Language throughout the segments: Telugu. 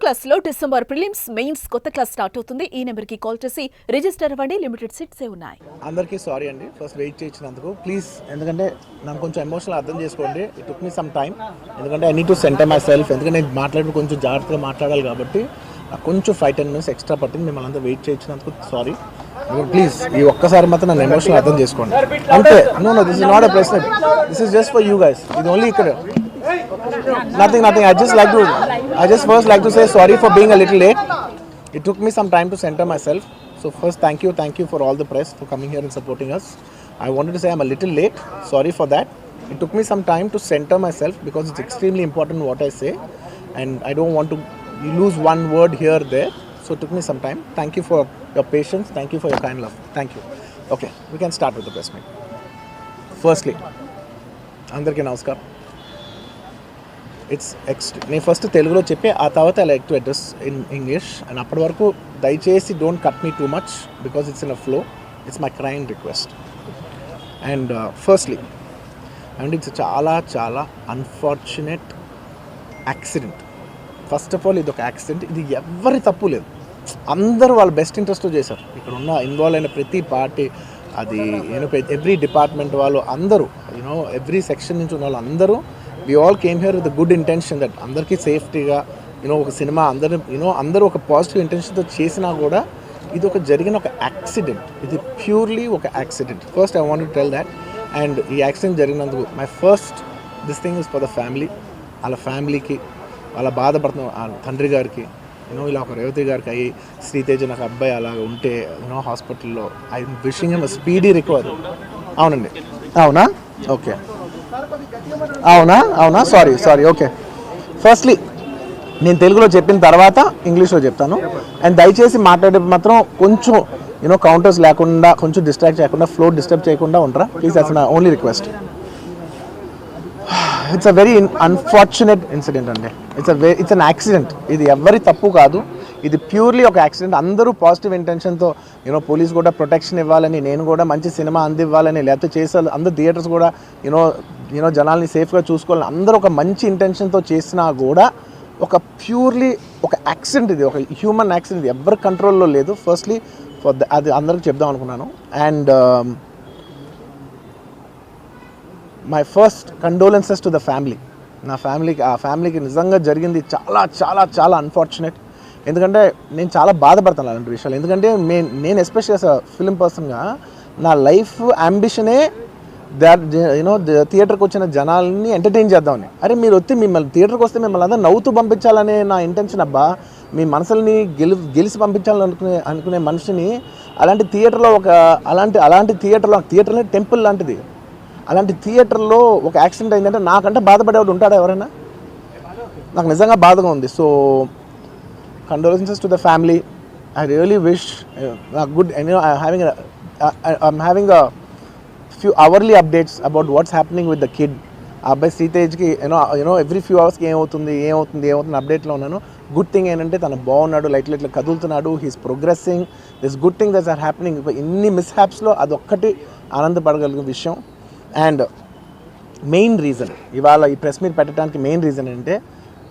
క్లాస్ లో డిసెంబర్ ప్రిలిమ్స్ మెయిన్స్ కొత్త క్లాస్ స్టార్ట్ అవుతుంది. ఈ నెంబర్ కి కాల్ చేసి రిజిస్టర్ అవ్వండి. లిమిటెడ్ సీట్స్ ఉన్నాయి. అందరికీ సారీ అండి ఫస్ట్ వెయిట్ చేయించినందుకు ప్లీజ్. ఎందుకంటే నాకు కొంచెం ఎమోషనల్ అర్థం చేసుకోండి. It took me some time. ఎందుకంటే I need to center myself. ఎందుకంటే నేను మాట్లాడి కొంచెం జాగ్రత్తగా మాట్లాడాలి కాబట్టి కొంచెం 5-10 minutes ఎక్స్ట్రా పట్టింది. మిమ్మల్ని అంతా వెయిట్ చేయించినందుకు సారీ. ప్లీజ్ ఈ ఒక్కసారి మాత్రం నన్ను ఎమోషనల్ అర్థం చేసుకోండి అంతే. No this is not a ప్రశ్న. This is just for you guys. ఇది ఓన్లీ ఇక్కడ nothing. I just first like to say sorry for being a little late. It took me some time to center myself. So first thank you for all the press for coming here and supporting us. I wanted to say I'm a little late. Sorry for that. It took me some time to center myself because it's extremely important what I say and I don't want to lose one word here there. So it took me some time. Thank you for your patience. Thank you for your kind love. Thank you. Okay, we can start with the press meet. Firstly, andarki namaskar. నేను ఫస్ట్ తెలుగులో చెప్పి ఆ తర్వాత I like to address in English. And అప్పటి వరకు దయచేసి don't cut me too much because it's in a flow. It's my crime request. And firstly and it's చాలా చాలా unfortunate accident. First of all ఇది ఒక యాక్సిడెంట్. ఇది ఎవరి తప్పు లేదు. అందరూ వాళ్ళ బెస్ట్ ఇంట్రెస్ట్తో చేశారు. ఇక్కడ ఉన్న ఇన్వాల్వ్ అయిన ప్రతి పార్టీ, అది ఎవ్రీ డిపార్ట్మెంట్ వాళ్ళు అందరూ, ఎవ్రీ సెక్షన్ నుంచి ఉన్న వాళ్ళు అందరూ we all came here with a good intention that అందరికీ సేఫ్టీగా ఒక సినిమా అందరూ ఒక పాజిటివ్ ఇంటెన్షన్తో చేసినా కూడా ఇది ఒక జరిగిన ఒక యాక్సిడెంట్. ఇది ప్యూర్లీ ఒక accident. First I want to tell that. And ఈ యాక్సిడెంట్ జరిగినందుకు my first this thing is for the family. వాళ్ళ ఫ్యామిలీకి, వాళ్ళ బాధపడుతున్న తండ్రి గారికి, ఇలా ఒక రేవతి గారికి అయ్యి శ్రీతేజ నాకు అబ్బాయి అలాగ ఉంటే హాస్పిటల్లో I wishing him speedy recovery. అవునండి, అవునా? ఓకే, అవునా సారీ. ఓకే, ఫస్ట్లీ నేను తెలుగులో చెప్పిన తర్వాత ఇంగ్లీష్లో చెప్తాను. అండ్ దయచేసి మాట్లాడే మాత్రం కొంచెం కౌంటర్స్ లేకుండా, కొంచెం డిస్ట్రాక్ట్ చేయకుండా, ఫ్లో డిస్టర్బ్ చేయకుండా ఉంటారా please. That's my only request. It's a very unfortunate incident అండి. It's an accident. ఇది ఎవరి తప్పు కాదు. ఇది ప్యూర్లీ ఒక యాక్సిడెంట్. అందరూ పాజిటివ్ ఇంటెన్షన్తో పోలీస్ కూడా ప్రొటెక్షన్ ఇవ్వాలని, నేను కూడా మంచి సినిమా అందివ్వాలని, లేకపోతే చేసే అందరు థియేటర్స్ కూడా జనాల్ని సేఫ్గా చూసుకోవాలని అందరూ ఒక మంచి ఇంటెన్షన్తో చేసినా కూడా ఒక ప్యూర్లీ ఒక యాక్సిడెంట్. ఇది ఒక హ్యూమన్ యాక్సిడెంట్. ఇది ఎవరి కంట్రోల్లో లేదు. ఫస్ట్లీ అది అందరికి చెప్దాం అనుకున్నాను. And my first condolences to the family. నా ఫ్యామిలీకి నిజంగా జరిగింది చాలా చాలా చాలా అన్ఫార్చునేట్. ఎందుకంటే నేను చాలా బాధపడతాను అలాంటి విషయాలు. ఎందుకంటే నేను ఎస్పెషల్లీ యాజ్ అ ఫిల్మ్ పర్సన్గా నా లైఫ్ అంబిషనే థియేటర్కి వచ్చిన జనాల్ని ఎంటర్టైన్ చేద్దామని. అరే మీరు మిమ్మల్ని థియేటర్కి వస్తే మిమ్మల్ని అందరూ నవ్వుతూ పంపించాలనే నా ఇంటెన్షన్. అబ్బా, మీ మనసుల్ని గెలిచి పంపించాలని అనుకునే మనిషిని అలాంటి థియేటర్లో అలాంటి థియేటర్లో టెంపుల్ లాంటిది, అలాంటి థియేటర్లో ఒక యాక్సిడెంట్ అయిందంటే నాకంటే బాధపడేవాడు ఉంటాడా ఎవరైనా? నాకు నిజంగా బాధగా ఉంది. So condolences to the family. I really wish a good, I'm having a few hourly updates about what's happening with the kid. అబ్బాయి శ్రీతేజ్కి ఎవ్రీ ఫ్యూ అవర్స్కి ఏమవుతుంది అప్డేట్లో ఉన్నాను. గుడ్ థింగ్ ఏంటంటే తను బాగున్నాడు, లైట్ కదులుతున్నాడు, he's progressing. This good thing that's are happening. ఇన్ని మిస్హ్యాప్స్లో అదొక్కటి ఆనందపడగలిగిన విషయం. అండ్ మెయిన్ రీజన్ ఇవాళ ఈ ప్రెస్ మీట్ పెట్టడానికి మెయిన్ రీజన్ అంటే,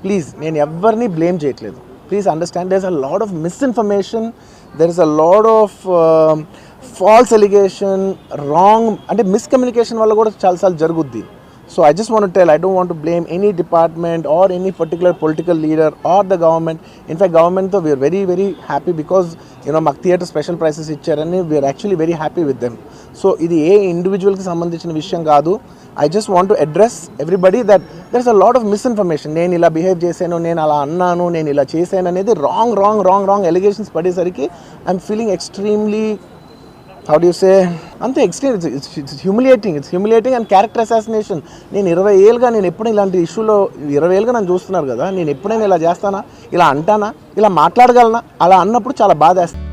ప్లీజ్ నేను ఎవరిని బ్లేమ్ చేయట్లేదు. Please understand, there's a lot of misinformation, there is a lot of false allegation, wrong అంటే miscommunication వల్ల కూడా చాలాసార్లు జరుగుద్ది. So I just want to tell, I don't want to blame any department or any particular political leader or the government. In fact, government though we are very very happy because మాకు థియేటర్ స్పెషల్ ప్రైసెస్ ఇచ్చారని we are actually very happy with them. So ఇది ఏ ఇండివిజువల్కి సంబంధించిన విషయం కాదు. I just want to address everybody that there's a lot of misinformation. నేను ఇలా బిహేవ్ చేశాను, నేను అలా అన్నాను, నేను ఇలా చేశాను అనేది రాంగ్ ఎలిగేషన్స్ పడేసరికి I'm feeling extremely, how do you say, అంతే extreme. It's humiliating and character assassination. నేను 20 ఏళ్ళుగా నేను ఎప్పుడు ఇలాంటి ఇష్యూలో 20 ఏళ్ళుగా నన్ను చూస్తున్నారు కదా, నేను ఎప్పుడైనా ఇలా చేస్తానా, ఇలా అంటానా, ఇలా మాట్లాడగలనా? అలా అన్నప్పుడు చాలా బాధ వేస్తాను.